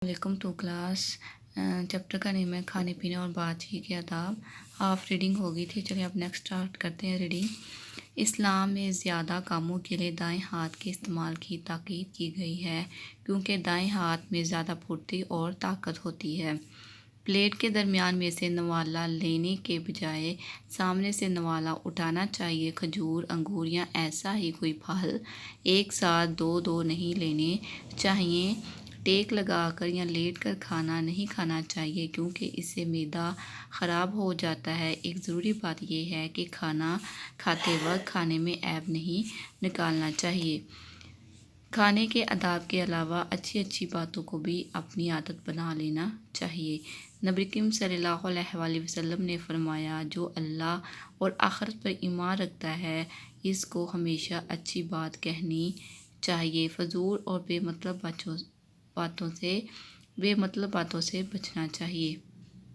Welcome to class. Chapter کا نیم ہے کھانے پینے اور بات چیت کے آداب۔ ہاف ریڈنگ ہو گئی تھی، چلیے اب نیکسٹ اسٹارٹ کرتے ہیں ریڈنگ۔ اسلام میں زیادہ کاموں کے لیے دائیں ہاتھ کے استعمال کی تاکید کی گئی ہے کیونکہ دائیں ہاتھ میں زیادہ پھرتی اور طاقت ہوتی ہے۔ پلیٹ کے درمیان میں سے نوالا لینے کے بجائے سامنے سے نوالا اٹھانا چاہیے۔ کھجور، انگور یا ایسا ہی کوئی پھل ایک ساتھ دو نہیں لینے چاہئیں۔ ٹیک لگا کر یا لیٹ کر کھانا نہیں کھانا چاہیے کیونکہ اس سے معدہ خراب ہو جاتا ہے۔ ایک ضروری بات یہ ہے کہ کھانا کھاتے وقت کھانے میں عیب نہیں نکالنا چاہیے۔ کھانے کے آداب کے علاوہ اچھی باتوں کو بھی اپنی عادت بنا لینا چاہیے۔ نبی کریم صلی اللہ علیہ وآلہ وسلم نے فرمایا، جو اللہ اور آخرت پر ایمان رکھتا ہے اس کو ہمیشہ اچھی بات کہنی چاہیے۔ فضول اور بے مطلب باتوں سے بچنا چاہیے۔